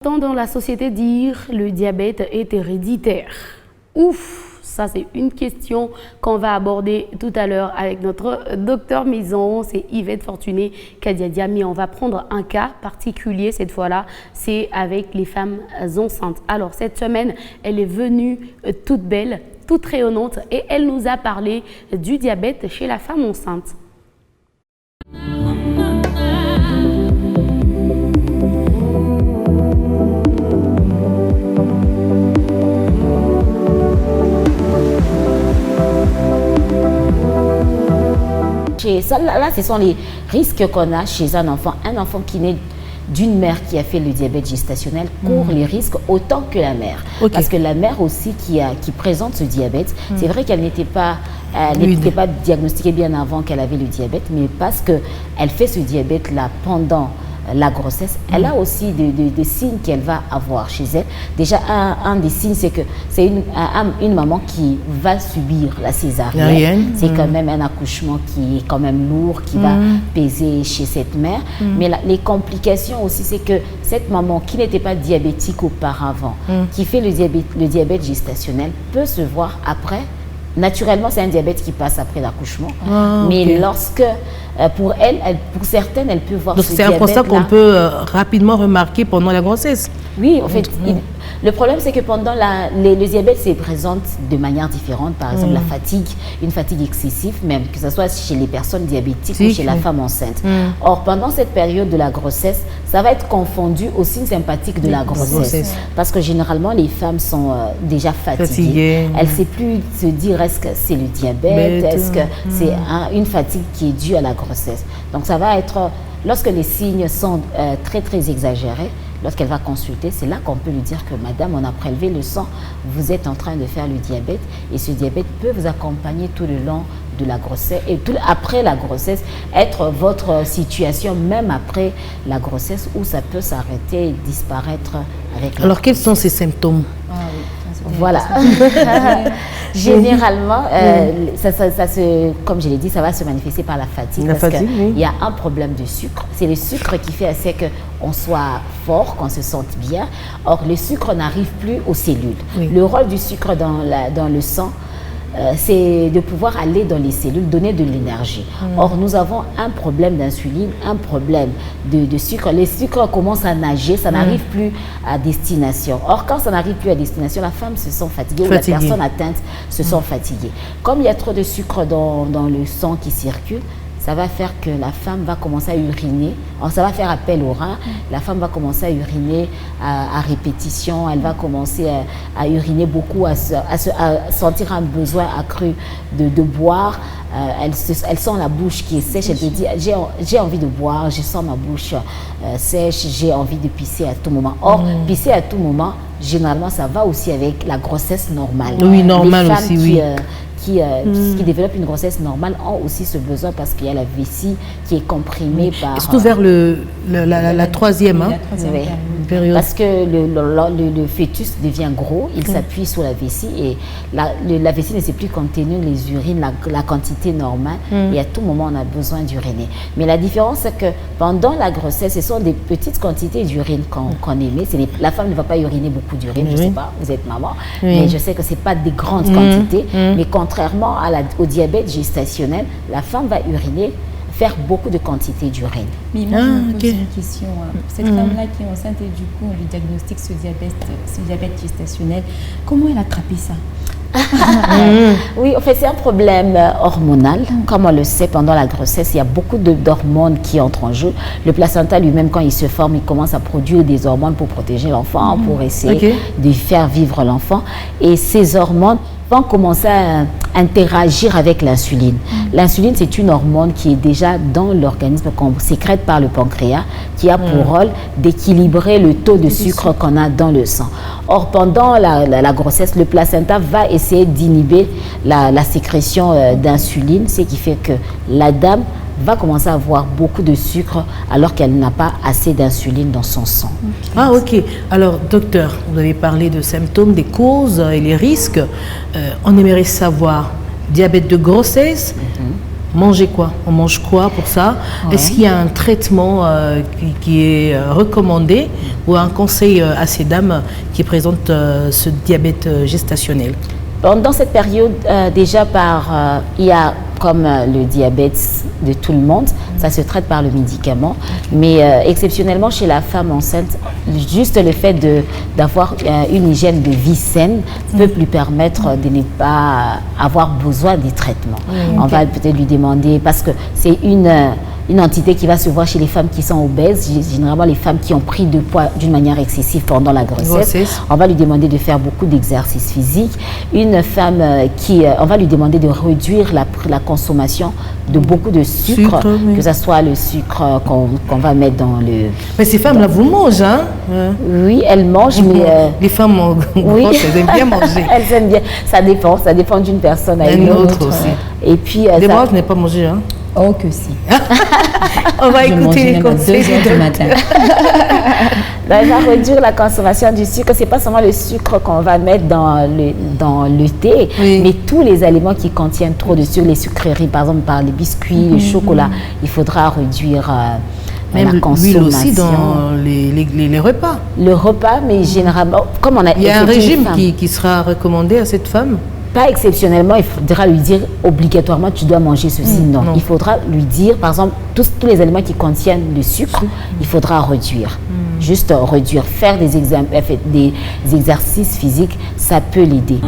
On entend dans la société dire le diabète est héréditaire. Ouf, ça c'est une question qu'on va aborder tout à l'heure avec notre docteur maison, c'est Yvette Fortuné Kadiadiami. On va prendre un cas particulier cette fois-là, c'est avec les femmes enceintes. Alors cette semaine, elle est venue toute belle, toute rayonnante et elle nous a parlé du diabète chez la femme enceinte. Là, ce sont les risques qu'on a chez un enfant. Un enfant qui naît d'une mère qui a fait le diabète gestationnel court les risques autant que la mère. Okay. Parce que la mère aussi qui présente ce diabète, c'est vrai qu'elle n'était pas diagnostiquée bien avant qu'elle avait le diabète, mais parce qu'elle fait ce diabète-là pendant la grossesse, elle a aussi des signes qu'elle va avoir chez elle. Déjà, un des signes, c'est que c'est une maman qui va subir la césarienne. C'est quand même un accouchement qui est quand même lourd, qui va peser chez cette mère. Mais les complications aussi, c'est que cette maman qui n'était pas diabétique auparavant, qui fait le diabète gestationnel, peut se voir après. Naturellement, c'est un diabète qui passe après l'accouchement. Mais lorsque, pour certaines, elle peut voir ce diabète. Donc, c'est un constat qu'on peut rapidement remarquer pendant la grossesse. Oui, en fait, le problème, c'est que pendant le diabète se présente de manière différente. Par exemple, la fatigue, une fatigue excessive, même que ce soit chez les personnes diabétiques ou chez la femme enceinte. Or, pendant cette période de la grossesse, ça va être confondu aux signes sympathiques de la grossesse. Parce que généralement, les femmes sont déjà fatiguées. Elles ne savent plus se dire est-ce que c'est le diabète, est-ce que c'est une fatigue qui est due à la grossesse. Donc, ça va être, lorsque les signes sont très, très exagérés, lorsqu'elle va consulter, c'est là qu'on peut lui dire que madame, on a prélevé le sang, vous êtes en train de faire le diabète et ce diabète peut vous accompagner tout le long de la grossesse et après la grossesse, être votre situation même après la grossesse où ça peut s'arrêter et disparaître avec la Alors, quels sont ces symptômes? Voilà. Généralement, comme je l'ai dit, ça va se manifester par la fatigue. Parce qu'il y a un problème de sucre. C'est le sucre qui fait assez qu'on soit fort, qu'on se sente bien. Or, le sucre n'arrive plus aux cellules. Le rôle du sucre dans le sang, c'est de pouvoir aller dans les cellules, donner de l'énergie. Or, nous avons un problème d'insuline, un problème de sucre. Les sucres commencent à nager, ça n'arrive plus à destination. Or, quand ça n'arrive plus à destination, la femme se sent fatiguée ou la personne atteinte se sent fatiguée. Comme il y a trop de sucre dans le sang qui circule, ça va faire que la femme va commencer à uriner. Alors, ça va faire appel au rein. La femme va commencer à uriner à répétition. Elle va commencer à uriner beaucoup, à sentir un besoin accru de boire. Elle sent la bouche qui est sèche. Elle te dit, j'ai envie de boire, je sens ma bouche sèche, j'ai envie de pisser à tout moment. Or, pisser à tout moment, généralement, ça va aussi avec la grossesse normale. Oui, normale aussi, oui. Qui développent une grossesse normale ont aussi ce besoin parce qu'il y a la vessie qui est comprimée par... Surtout vers la troisième période. Parce que le fœtus devient gros, il s'appuie sur la vessie et la vessie ne sait plus contenir les urines, la quantité normale et à tout moment on a besoin d'uriner. Mais la différence c'est que pendant la grossesse, ce sont des petites quantités d'urine qu'on émet. La femme ne va pas uriner beaucoup d'urine, je ne sais pas, vous êtes maman, mais je sais que ce n'est pas des grandes quantités, mais contrairement au diabète gestationnel, la femme va uriner, faire beaucoup de quantité d'urine. Mais moi, je me pose une question. Cette femme-là qui est enceinte et du coup, on lui diagnostique ce diabète gestationnel, comment elle a attrapé ça? Oui, en fait, c'est un problème hormonal. Comme on le sait, pendant la grossesse, il y a beaucoup d'hormones qui entrent en jeu. Le placenta lui-même, quand il se forme, il commence à produire des hormones pour protéger l'enfant, pour essayer de faire vivre l'enfant. Et ces hormones vont commencer à interagir avec l'insuline. L'insuline, c'est une hormone qui est déjà dans l'organisme, qu'on sécrète par le pancréas, qui a pour rôle d'équilibrer le taux de sucre qu'on a dans le sang. Or, pendant la grossesse, le placenta va essayer d'inhiber la sécrétion d'insuline, ce qui fait que la dame va commencer à avoir beaucoup de sucre alors qu'elle n'a pas assez d'insuline dans son sang. Ah, ok. Alors, docteur, vous avez parlé de symptômes, des causes et les risques. On aimerait savoir, diabète de grossesse, manger quoi? On mange quoi pour ça? Ouais. Est-ce qu'il y a un traitement qui est recommandé ou un conseil à ces dames qui présentent ce diabète gestationnel? Dans cette période, déjà il y a comme le diabète de tout le monde, ça se traite par le médicament, mais exceptionnellement chez la femme enceinte, juste le fait d'avoir une hygiène de vie saine peut lui permettre de ne pas avoir besoin des traitements. On va peut-être lui demander, parce que c'est une entité qui va se voir chez les femmes qui sont obèses, généralement les femmes qui ont pris de poids d'une manière excessive pendant la grossesse. On va lui demander de faire beaucoup d'exercices physiques. Une femme on va lui demander de réduire la consommation de beaucoup de sucre, que ce soit le sucre qu'on va mettre dans le... Mais ces femmes-là, vous mangez, hein? Oui, elles mangent, mais... Les femmes grosses, elles aiment bien manger. Elles aiment bien. Ça dépend d'une personne à une autre. Aussi. Et puis... Moi, je n'ai pas mangé, hein? Oh que si. On va écouter les conseils du matin. Elle va réduire la consommation du sucre. C'est pas seulement le sucre qu'on va mettre dans le thé, mais tous les aliments qui contiennent trop de sucre, les sucreries, par exemple par les biscuits, le chocolat, il faudra réduire même la consommation. L'huile aussi dans les repas. Le repas, mais généralement, comme on a... Il y a un régime qui sera recommandé à cette femme? Pas exceptionnellement, il faudra lui dire obligatoirement tu dois manger ceci. Non, il faudra lui dire, par exemple, tous les aliments qui contiennent le sucre, il faudra réduire. Juste réduire, faire des exercices physiques, ça peut l'aider.